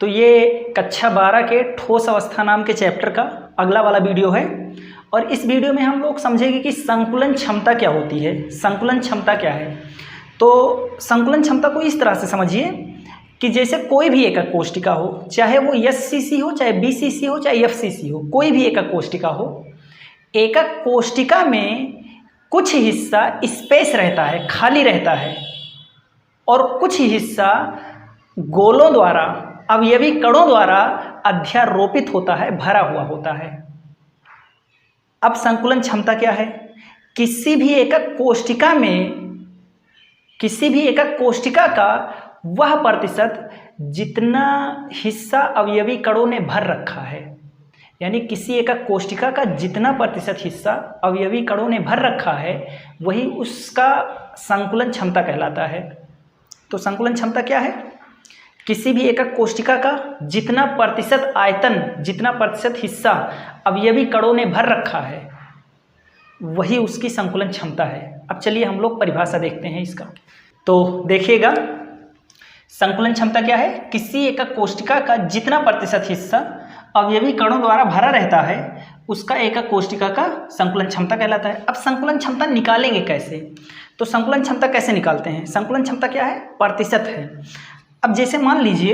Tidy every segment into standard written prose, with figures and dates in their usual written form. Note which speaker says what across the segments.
Speaker 1: तो ये कक्षा 12 के ठोस अवस्था नाम के चैप्टर का अगला वाला वीडियो है और इस वीडियो में हम लोग समझेंगे कि संकुलन क्षमता क्या होती है। संकुलन क्षमता क्या है? तो संकुलन क्षमता को इस तरह से समझिए कि जैसे कोई भी एकक कोष्टिका हो, चाहे वो एससीसी हो, चाहे बीसीसी हो, चाहे एफसीसी हो, कोई भी एकक कोष्टिका हो, एकक कोष्टिका में कुछ हिस्सा स्पेस रहता है, खाली रहता है, और कुछ हिस्सा गोलों द्वारा, अवयवी कणों द्वारा अध्यारोपित होता है, भरा हुआ होता है। अब संकुलन क्षमता क्या है? किसी भी एकक कोष्टिका का वह प्रतिशत जितना हिस्सा अवयवी कणों ने भर रखा है, यानी किसी एकक कोष्टिका का जितना प्रतिशत हिस्सा अवयवी कणों ने भर रखा है वही उसका संकुलन क्षमता कहलाता है। तो संकुलन क्षमता क्या है? किसी भी एकक कोष्टिका का जितना प्रतिशत आयतन, जितना प्रतिशत हिस्सा अवयवी कणों ने भर रखा है वही उसकी संकुलन क्षमता है। अब चलिए हम लोग परिभाषा देखते हैं इसका। तो देखिएगा, संकुलन क्षमता क्या है? किसी एकक कोष्टिका का जितना प्रतिशत हिस्सा अवयवी कणों द्वारा भरा रहता है उसका एकक कोष्टिका का संकुलन क्षमता कहलाता है। अब संकुलन क्षमता निकालेंगे कैसे? तो संकुलन क्षमता कैसे निकालते हैं? संकुलन क्षमता क्या है? प्रतिशत है। अब जैसे मान लीजिए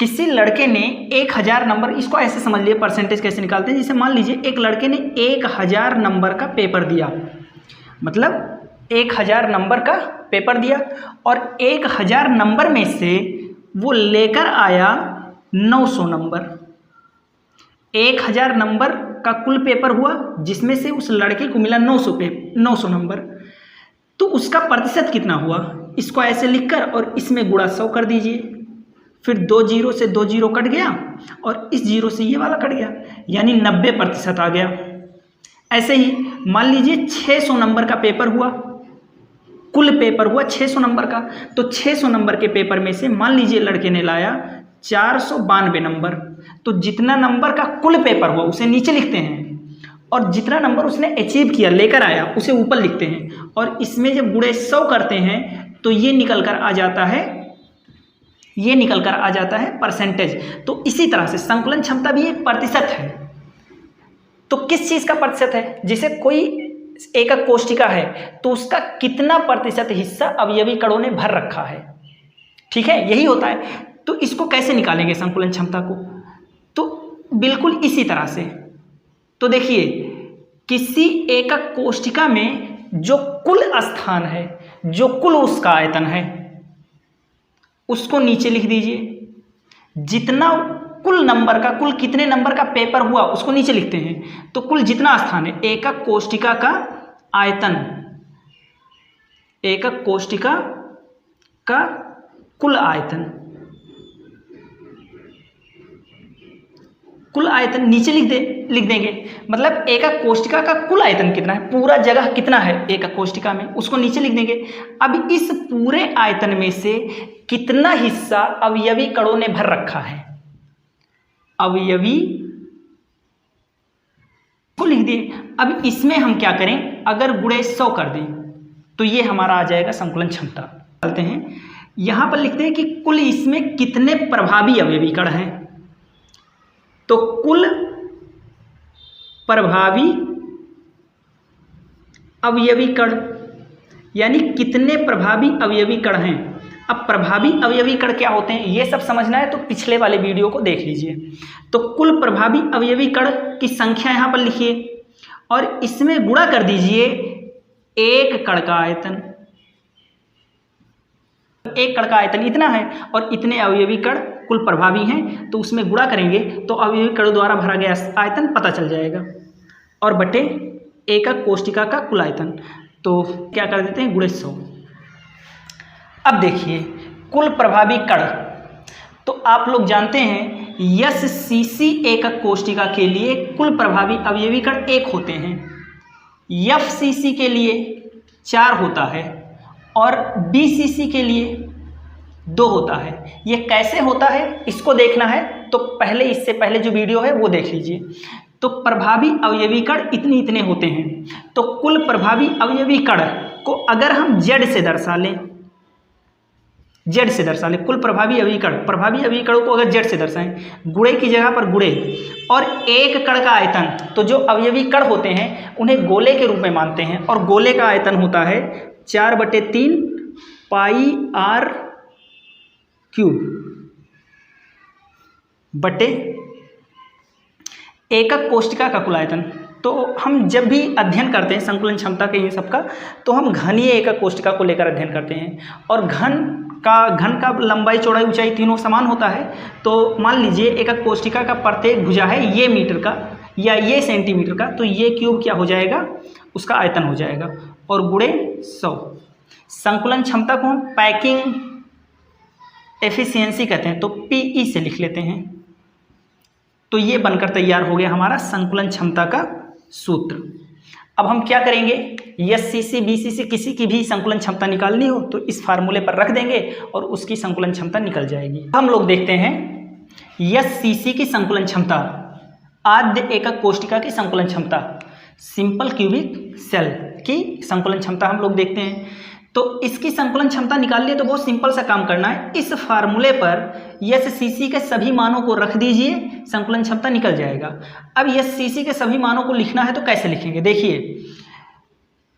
Speaker 1: किसी लड़के ने 1000 नंबर, इसको ऐसे समझ लिए परसेंटेज कैसे निकालते हैं। जैसे मान लीजिए एक लड़के ने 1000 नंबर का पेपर दिया, मतलब 1000 नंबर का पेपर दिया और 1000 नंबर में से वो लेकर आया 900 नंबर। 1000 नंबर का कुल पेपर हुआ जिसमें से उस लड़के को मिला 900 नंबर। तो उसका प्रतिशत कितना हुआ? इसको ऐसे लिखकर और इसमें गुणा 100 कर दीजिए। फिर 2 जीरो से 2 जीरो कट गया और इस जीरो से ये वाला कट गया, यानी 90% आ गया। ऐसे ही मान लीजिए 600 नंबर का पेपर हुआ, कुल पेपर हुआ 600 नंबर का। तो 600 नंबर के पेपर में से मान लीजिए लड़के ने लाया 492 नंबर। तो जितना नंबर का कुल पेपर हुआ उसे नीचे लिखते हैं और जितना नंबर उसने अचीव किया, लेकर आया, उसे ऊपर लिखते हैं। और इसमें जब गुणे 100 करते हैं तो ये निकल कर आ जाता है परसेंटेज। तो इसी तरह से संकुलन क्षमता भी एक प्रतिशत है। तो किस चीज़ का प्रतिशत है? जैसे कोई एकक कोष्टिका है तो उसका कितना प्रतिशत हिस्सा अवयवी कणों ने भर रखा है, ठीक है, यही होता है। तो इसको कैसे निकालेंगे संकुलन क्षमता को? तो बिल्कुल इसी तरह से। तो देखिए, किसी एकक कोष्टिका में जो कुल स्थान है, जो कुल उसका आयतन है, उसको नीचे लिख दीजिए। जितना कुल नंबर का, कुल कितने नंबर का पेपर हुआ उसको नीचे लिखते हैं। तो कुल जितना स्थान है, एकक कोष्टिका का आयतन, एकक कोष्टिका का कुल आयतन, कुल आयतन नीचे लिख देंगे। मतलब एकक कोष्टिका का कुल आयतन कितना है, पूरा जगह कितना है एकक कोष्टिका में, उसको नीचे लिख देंगे। अब इस पूरे आयतन में से कितना हिस्सा अवयवी कणों ने भर रखा है, अवयवी को लिख दिए। अब इसमें हम क्या करें? अगर गुणे 100 कर दें तो ये हमारा आ जाएगा संकुलन क्षमता। चलते हैं, यहां पर लिखते हैं कि कुल इसमें कितने प्रभावी अवयवी कण हैं। तो कुल प्रभावी अवयवी कण, यानी कितने प्रभावी अवयवी कण हैं। अब प्रभावी अवयवी कण क्या होते हैं ये सब समझना है तो पिछले वाले वीडियो को देख लीजिए। तो कुल प्रभावी अवयवी कण की संख्या यहां पर लिखिए और इसमें गुणा कर दीजिए एक कण का आयतन। एक कण का आयतन इतना है और इतने अवयवी कण कुल प्रभावी हैं, तो उसमें गुणा करेंगे तो अवयवी कणों द्वारा भरा गया आयतन पता चल जाएगा और बटे एकक कोष्टिका का कुल आयतन। तो क्या कर देते हैं? गुणे 100। अब देखिए कुल प्रभावी कण, तो आप लोग जानते हैं एससीसी एकक कोष्टिका के लिए कुल प्रभावी अवयवी कण 1 होते हैं, एफसीसी के लिए 4 होता है और बीसीसी के लिए 2 होता है। ये कैसे होता है इसको देखना है तो पहले, इससे पहले जो वीडियो है वो देख लीजिए। तो प्रभावी अवयवी कण इतने होते हैं। तो कुल प्रभावी अवयवी कण को अगर हम जेड से दर्शा लें जेड से दर्शा ले, कुल प्रभावी अवयवी कण, प्रभावी अवयवी कणों को अगर जेड से दर्शाएं, गुणे की जगह पर गुणे, और एक कण का आयतन, तो जो अवयवी कण होते हैं उन्हें गोले के रूप में मानते हैं, और गोले का आयतन होता है 4/3 पाई r क्यूब बटे एकक कोशिका का कुल आयतन। तो हम जब भी अध्ययन करते हैं संकुलन क्षमता के ये सबका, तो हम घनीय एकक कोशिका को लेकर अध्ययन करते हैं, और घन का लंबाई चौड़ाई ऊंचाई तीनों समान होता है। तो मान लीजिए एकक कोशिका का प्रत्येक भुजा है ये मीटर का या ये सेंटीमीटर का, तो ये क्यूब क्या हो जाएगा, उसका आयतन हो जाएगा, और गुणे 100। संकुलन क्षमता को हम पैकिंग एफिशिएंसी कहते हैं, तो पीई से लिख लेते हैं। तो ये बनकर तैयार हो गया हमारा संकुलन क्षमता का सूत्र। अब हम क्या करेंगे, एससीसी बीसीसी किसी की भी संकुलन क्षमता निकालनी हो तो इस फार्मूले पर रख देंगे और उसकी संकुलन क्षमता निकल जाएगी। हम लोग देखते हैं एससीसी की संकुलन क्षमता, आद्य एकक कोशिका की संकुलन क्षमता, सिंपल क्यूबिक सेल की संकुलन क्षमता हम लोग देखते हैं। तो इसकी संकुलन क्षमता निकालनी है तो बहुत सिंपल सा काम करना है, इस फार्मूले पर एससीसी के सभी मानों को रख दीजिए, संकुलन क्षमता निकल जाएगा। अब एससीसी के सभी मानों को लिखना है तो कैसे लिखेंगे, देखिए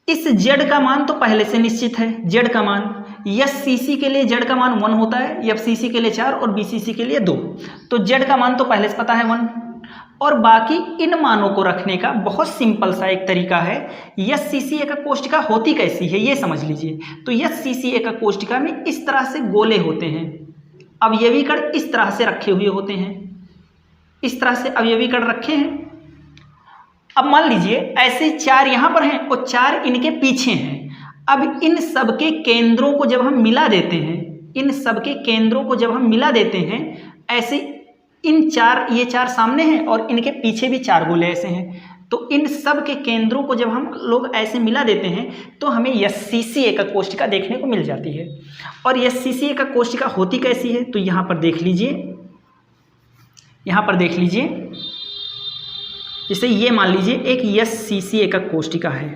Speaker 1: इस जेड का मान तो पहले से निश्चित है, जेड का मान, एससीसी के लिए जेड का मान 1 होता है, एफसीसी के लिए 4 और बीसीसी के लिए 2, तो जेड का मान तो पहले से पता है 1, और बाकी इन मानों को रखने का बहुत सिंपल सा एक तरीका है। एससीसी एकक कोशिका होती कैसी है ये समझ लीजिए। तो एससीसी एकक कोशिका में इस तरह से गोले होते हैं, अवयवी कण इस तरह से रखे हुए होते हैं, इस तरह से अवयवी कण रखे हैं। अब मान लीजिए ऐसे 4 यहाँ पर हैं और 4 इनके पीछे हैं। अब इन सब के केंद्रों को जब हम मिला देते हैं, इन सब के केंद्रों को जब हम मिला देते हैं, ऐसे इन 4, ये 4 सामने हैं और इनके पीछे भी 4 गोले ऐसे हैं, तो इन सब के केंद्रों को जब हम लोग ऐसे मिला देते हैं तो हमें एससीसी एकक कोशिका देखने को मिल जाती है। और एससीसी एकक कोशिका होती कैसी है, तो यहाँ पर देख लीजिए, यहाँ पर देख लीजिए, जैसे ये मान लीजिए एक एससीसी एकक कोशिका है,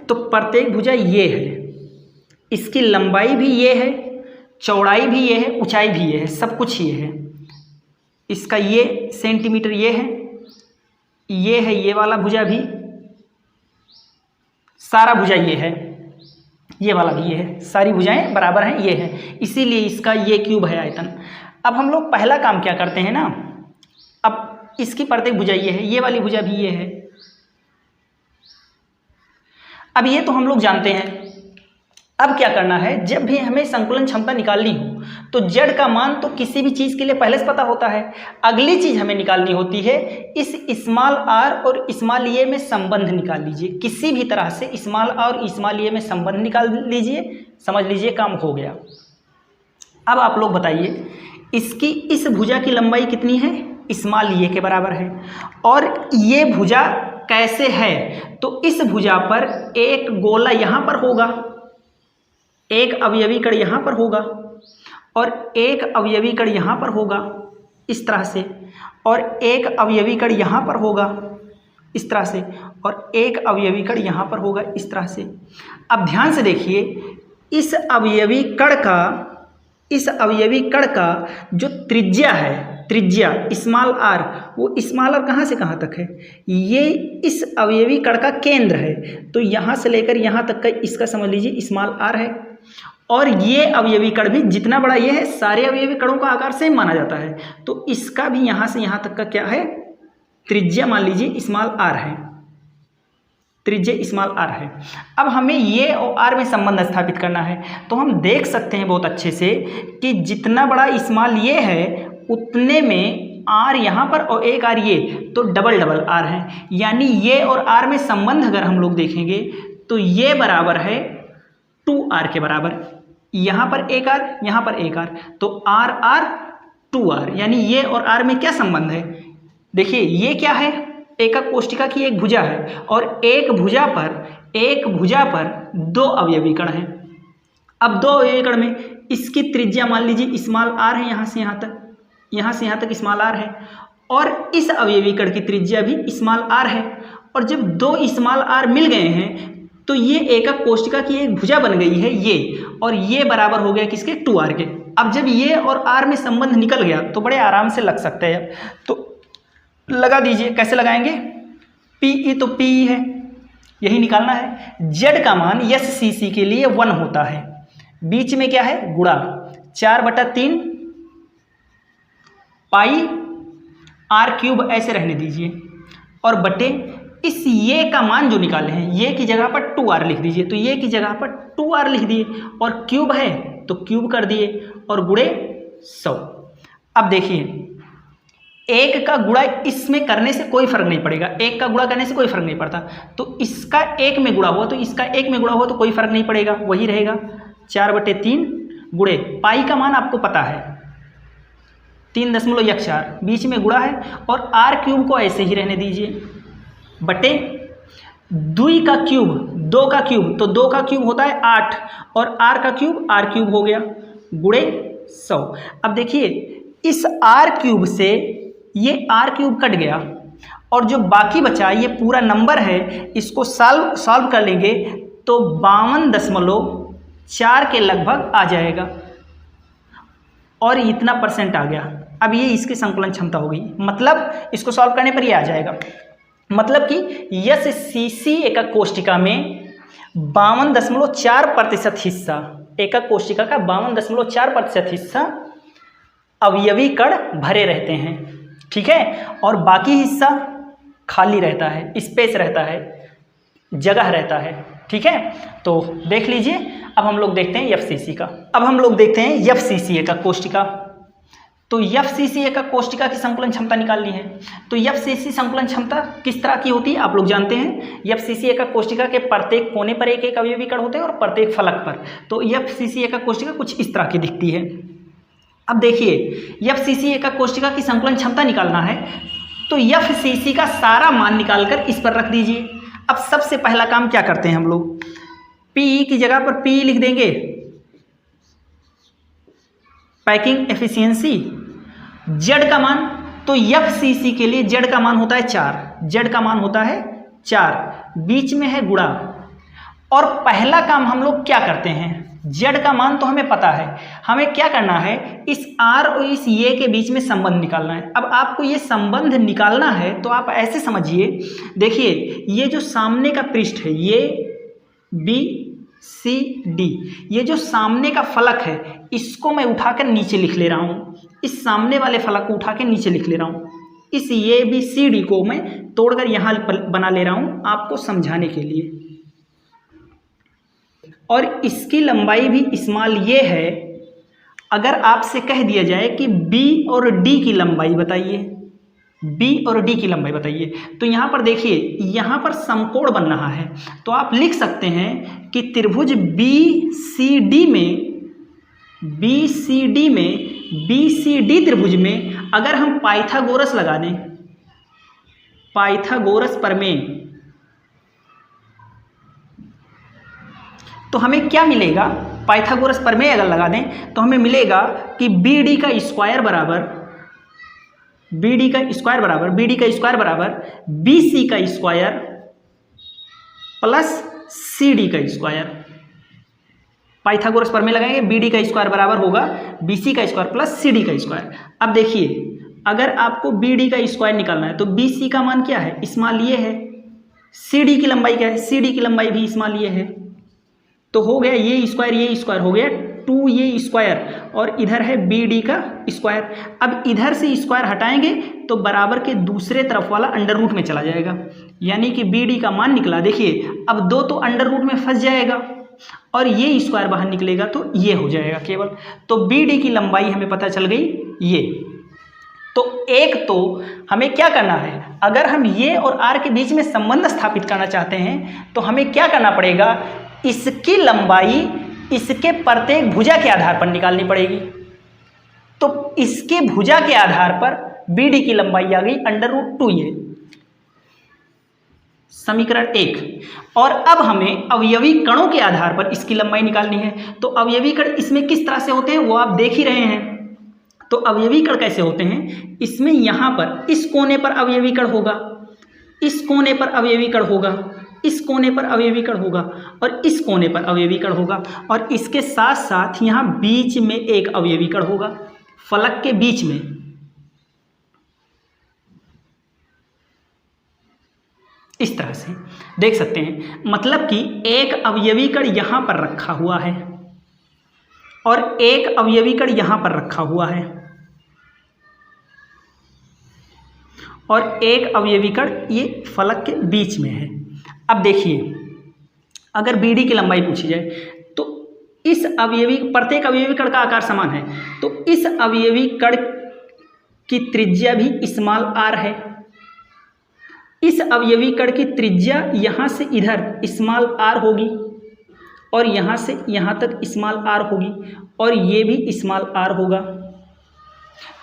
Speaker 1: तो प्रत्येक भुजा ये है, इसकी लंबाई भी ये है, चौड़ाई भी ये है, ऊंचाई भी ये है, सब कुछ ये है। इसका ये सेंटीमीटर ये है ये वाला भुजा भी, सारा भुजा ये है, ये वाला भी ये है, सारी भुजाएं बराबर हैं, ये है, इसीलिए इसका ये क्यूब है आयतन। अब हम लोग पहला काम क्या करते हैं ना, अब इसकी प्रत्येक भुजा ये है, ये वाली भुजा भी ये है। अब ये तो हम लोग जानते हैं। अब क्या करना है, जब भी हमें संकुलन क्षमता निकालनी हो तो जेड का मान तो किसी भी चीज़ के लिए पहले से पता होता है। अगली चीज़ हमें निकालनी होती है इस स्मॉल आर और स्मॉल ए में संबंध निकाल लीजिए, किसी भी तरह से स्मॉल आर और स्मॉल ए में संबंध निकाल लीजिए, समझ लीजिए काम हो गया। अब आप लोग बताइए इसकी इस भुजा की लंबाई कितनी है, स्मॉल ए के बराबर है, और ये भुजा कैसे है, तो इस भुजा पर एक गोला यहाँ पर होगा, एक अवयवी कण यहाँ पर होगा और एक अवयवी कण यहाँ पर होगा इस तरह से, और एक अवयवी कण यहाँ पर होगा इस तरह से, और एक अवयवी कण यहाँ पर होगा इस तरह से। अब ध्यान से देखिए इस अवयवी कण का जो त्रिज्या है, त्रिज्या स्मॉल आर, वो स्मॉल आर कहाँ से कहाँ तक है, ये इस अवयवी कण का केंद्र है, तो यहाँ से लेकर यहाँ तक का इसका समझ लीजिए स्मॉल आर है। और ये अवयवी कण भी जितना बड़ा ये है, सारे अवयवी कणों का आकार सेम माना जाता है, तो इसका भी यहाँ से यहाँ तक का क्या है, त्रिज्या मान लीजिए स्मॉल आर है, त्रिज्या स्मॉल आर है। अब हमें ये और आर में संबंध स्थापित करना है, तो हम देख सकते हैं बहुत अच्छे से कि जितना बड़ा स्मॉल ये है उतने में आर यहाँ पर और एक आर ये, तो डबल डबल आर है, यानी ये और आर में संबंध अगर हम लोग देखेंगे तो ये बराबर है 2r के बराबर, यहाँ पर एक आर, यहाँ पर एक आर, तो आर आर 2r, यानी ये और आर में क्या संबंध है, देखिए ये क्या है, एकक कोशिका की एक भुजा है और एक भुजा पर 2 अवयवी कण हैं। अब 2 अवयवी कण में इसकी त्रिज्या मान लीजिए स्मॉल आर है, यहाँ से यहाँ तक स्मॉल आर है, और इस अवयवी कण की त्रिज्या भी स्मॉल आर है, और जब 2 स्मॉल आर मिल गए हैं तो ये एकक कोशिका की एक भुजा बन गई है ये, और ये बराबर हो गया किसके, 2r के। अब जब ये और r में संबंध निकल गया तो बड़े आराम से लग सकते हैं, तो लगा दीजिए। कैसे लगाएंगे, PE तो PE है, यही निकालना है। z का मान SCC के लिए 1 होता है, बीच में क्या है, गुणा 4/3 पाई r³ ऐसे रहने दीजिए, और बटे इस ये का मान जो निकाले हैं, ये की जगह पर 2r लिख दीजिए, तो ये की जगह पर 2r लिख दिए, और क्यूब है तो क्यूब कर दिए, और गुणे 100। अब देखिए, एक का गुणा इसमें करने से कोई फर्क नहीं पड़ेगा, एक का गुणा करने से कोई फर्क नहीं पड़ता, तो इसका एक में गुणा हुआ तो इसका एक में गुणा हुआ तो कोई फर्क नहीं पड़ेगा, वही रहेगा 4/3 गुणे पाई का मान आपको पता है 3.14, बीच में गुणा है, और r³ को ऐसे ही रहने दीजिए, बटे 2 का क्यूब, 2 का क्यूब, तो 2 का क्यूब होता है 8, और r का क्यूब r³ हो गया, गुणे 100। अब देखिए, इस r³ से ये r³ कट गया, और जो बाकी बचा ये पूरा नंबर है, इसको सॉल्व कर लेंगे तो 52.4 के लगभग आ जाएगा, और इतना % आ गया। अब ये इसकी संकलन क्षमता होगी, मतलब इसको सॉल्व करने पर ये आ जाएगा, मतलब कि SCC एकक कोष्टिका में 52.4% हिस्सा, एकक कोष्टिका का 52.4% हिस्सा अवयवी कण भरे रहते हैं, ठीक है, और बाकी हिस्सा खाली रहता है, स्पेस रहता है, जगह रहता है, ठीक है। तो देख लीजिए, अब हम लोग देखते हैं FCC का। अब हम लोग देखते हैं FCC एकक कोष्टिका। तो FCC एकक कोष्टिका की संकुलन क्षमता निकालनी है। तो FCC संकुलन क्षमता किस तरह की होती है आप लोग जानते हैं। FCC एकक कोष्टिका के प्रत्येक कोने पर एक एक अवयवी कण होते हैं और प्रत्येक फलक पर। तो FCC एकक कोष्टिका कुछ इस तरह की दिखती है। अब देखिए, FCC एकक कोष्टिका की संकुलन क्षमता निकालना है, तो FCC का सारा मान निकालकर इस पर रख दीजिए। अब सबसे पहला काम क्या करते हैं हम लोग, PE की जगह पर PE लिख देंगे, पैकिंग एफिशिएंसी। Z का मान, तो FCC के लिए Z का मान होता है 4, Z का मान होता है 4, बीच में है गुणा। और पहला काम हम लोग क्या करते हैं, Z का मान तो हमें पता है, हमें क्या करना है, इस R और इस ये के बीच में संबंध निकालना है। अब आपको ये संबंध निकालना है तो आप ऐसे समझिए, देखिए ये जो सामने का पृष्ठ है, ये BCD, ये जो सामने का फलक है, इसको मैं उठाकर नीचे लिख ले रहा हूँ, इस सामने वाले फलक को उठा के नीचे लिख ले रहा हूँ, इस ये BCD को मैं तोड़कर यहाँ बना ले रहा हूँ आपको समझाने के लिए। और इसकी लंबाई भी स्मॉल ये है। अगर आपसे कह दिया जाए कि B और D की लंबाई बताइए, B और D की लंबाई बताइए, तो यहाँ पर देखिए, यहाँ पर समकोण बन रहा है, तो आप लिख सकते हैं कि त्रिभुज BCD त्रिभुज में अगर हम पाइथागोरस लगा दें, पाइथागोरस प्रमेय, तो हमें क्या मिलेगा, पाइथागोरस प्रमेय अगर लगा दें तो हमें मिलेगा कि BD का स्क्वायर बराबर BC का स्क्वायर प्लस CD का स्क्वायर। पाइथागोरस प्रमेय लगाएंगे, BD का स्क्वायर बराबर होगा BC का स्क्वायर प्लस CD का स्क्वायर। अब देखिए, अगर आपको BD का स्क्वायर निकालना है तो BC का मान क्या है, स्मॉल ये है, CD की लंबाई क्या है, CD की लंबाई भी स्मॉल ये है, तो हो गया ये स्क्वायर हो गया 2 ये स्क्वायर, और इधर है BD का स्क्वायर। अब इधर से स्क्वायर हटाएंगे तो बराबर के दूसरे तरफ वाला अंडर रूट में चला जाएगा, यानी कि BD का मान निकला। देखिए, अब 2 तो अंडर रूट में फंस जाएगा और ये स्क्वायर बाहर निकलेगा तो ये हो जाएगा केवल। तो BD की लंबाई हमें पता चल गई ये। तो एक तो हमें क्या करना है, अगर हम ये और R के बीच में संबंध स्थापित करना चाहते हैं तो हमें क्या करना पड़ेगा, इसकी लंबाई इसके प्रत्येक भुजा के आधार पर निकालनी पड़ेगी। तो इसके भुजा के आधार पर BD की लंबाई आ गई √2 ये, समीकरण 1। और अब हमें अवयवी कणों के आधार पर इसकी लंबाई निकालनी है। तो अवयवी कण इसमें किस तरह से होते हैं वो आप देख ही रहे हैं। तो अवयवी कण कैसे होते हैं, इसमें यहाँ पर इस कोने पर अवयवी कण होगा, इस कोने पर अवयवी कण होगा, इस कोने पर अवयवी कण होगा और इस कोने पर अवयवी कण होगा, और इसके साथ साथ यहाँ बीच में एक अवयवी कण होगा, फलक के बीच में। इस तरह से देख सकते हैं, मतलब कि एक अवयवी कण यहां पर रखा हुआ है और एक अवयवी कण यहां पर रखा हुआ है और एक अवयवी कण ये फलक के बीच में है। अब देखिए, अगर बीडी की लंबाई पूछी जाए तो इस अवयवी, प्रत्येक अवयवी कण का आकार समान है, तो इस अवयवी कण की त्रिज्या भी स्मॉल आर है। इस अवयवी कण की त्रिज्या यहां से इधर स्मॉल आर होगी और यहां से यहां तक स्मॉल आर होगी और ये भी स्मॉल आर होगा।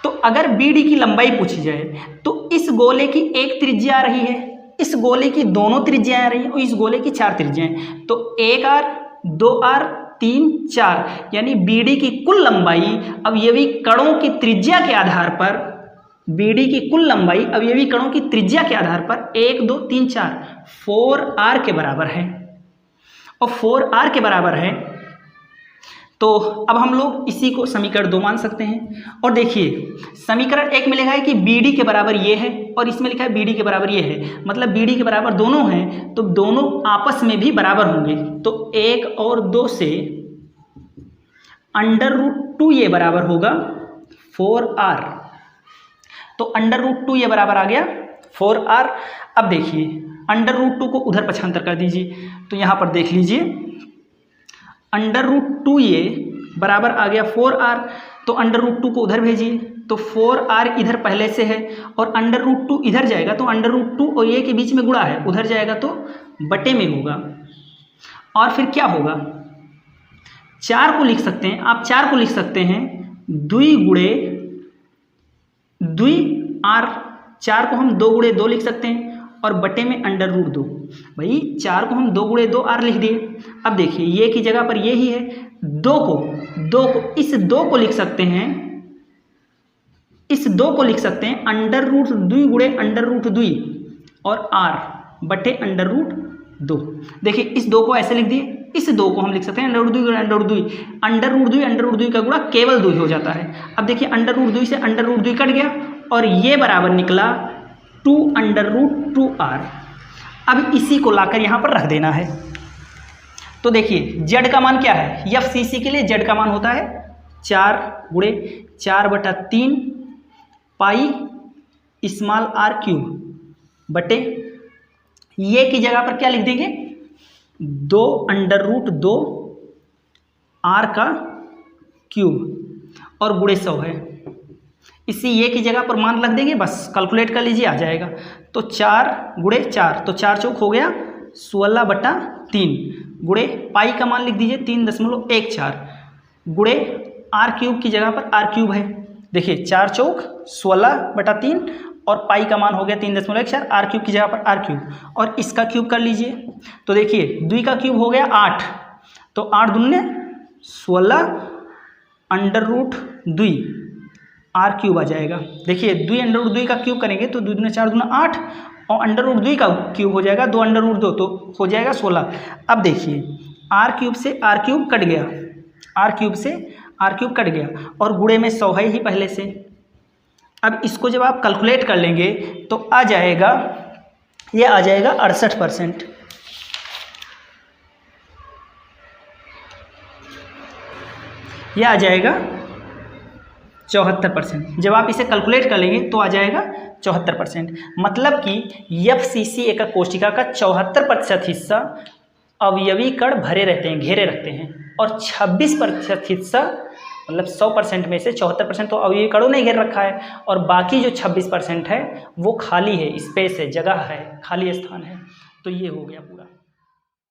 Speaker 1: तो अगर बीडी की लंबाई पूछी जाए तो इस गोले की एक त्रिज्या आ रही है, इस गोले की दोनों त्रिज्याएं आ रही हैं और इस गोले की 4 त्रिज्याएं, तो 1 आर, 2 आर, 3, 4, यानी बीडी की कुल लंबाई अवयवी कणों की त्रिज्या के आधार पर, बीडी की कुल लंबाई अवयवी कणों की त्रिज्या के आधार पर 1, 2, 3, 4 4 आर के बराबर है। और 4 आर के बराबर है तो अब हम लोग इसी को समीकरण 2 मान सकते हैं। और देखिए, समीकरण 1 में लिखा है कि बीडी के बराबर ये है और इसमें लिखा है बीडी के बराबर ये है, मतलब बीडी के बराबर दोनों हैं तो दोनों आपस में भी बराबर होंगे। तो 1 और 2 से √2 ये बराबर होगा 4r, तो √2 ये बराबर आ गया 4r। अब देखिए, √2 को उधर पक्षांतर कर दीजिए, तो यहाँ पर देख लीजिए √2 ये बराबर आ गया 4r, तो √2 को उधर भेजिए, तो 4r इधर पहले से है और √2 इधर जाएगा तो √2 और ये के बीच में गुणा है, उधर जाएगा तो बटे में होगा। और फिर क्या होगा, 4 को लिख सकते हैं आप, 4 को लिख सकते हैं 2 गुणे 2 r, 4 को हम 2 गुणे 2 लिख सकते हैं और बटे में √2। भाई 4 को हम 2 गुणे 2 r लिख दिए। अब देखिए, ये की जगह पर ये ही है, 2 को इस 2 को लिख सकते हैं, इस 2 को लिख सकते हैं √2 गुणे √2 और r बटे √2। देखिए, इस 2 को ऐसे लिख दिए, इस 2 को हम लिख सकते हैं √2 गुणे √2 का गुणा केवल 2 हो जाता है। अब देखिए, √2 से √2 कट गया और ये बराबर निकला 2√2r। अब इसी को लाकर यहाँ पर रख देना है। तो देखिए, z का मान क्या है, FCC के लिए z का मान होता है 4 गुणे 4/3 पाई r³ बटे, ये की जगह पर क्या लिख देंगे 2√2 r³ और गुणे 100 है। इसी ये की जगह पर मान रख देंगे, बस कैलकुलेट कर लीजिए, आ जाएगा। तो 4 गुणे 4, तो 4 चौक हो गया 16/3 गुणे पाई का मान लिख दीजिए 3.14 गुणे r³ की जगह पर r³ है। देखिए, 4 चौक 16/3 और पाई का मान हो गया 3.14, r³ की जगह पर r³ और इसका क्यूब कर लीजिए। तो देखिए, 2 का क्यूब हो गया 8, तो 8 दूने 16 √2 r³ आ जाएगा। देखिए, 2 का क्यूब करेंगे तो 2 दूने 4 दूना 8 और √2 का क्यूब हो जाएगा 2 √2, तो हो जाएगा 16। अब देखिए, r³ से r³ कट गया, r³ से r³ कट गया और गुणे में 100 है ही पहले से। अब इसको जब आप कैलकुलेट कर लेंगे तो आ जाएगा, ये आ जाएगा 68%। यह आ जाएगा 74%। जब आप इसे कैलकुलेट कर लेंगे तो आ जाएगा 74%। मतलब कि FCC एक कोशिका का 74% हिस्सा अवयवी कण भरे रहते हैं, घेरे रखते हैं, और 26% हिस्सा, मतलब 100% में से 74% तो अवयवी कणों ने घेर रखा है और बाकी जो 26% है वो खाली है, स्पेस है, जगह है, खाली स्थान है। तो ये हो गया पूरा।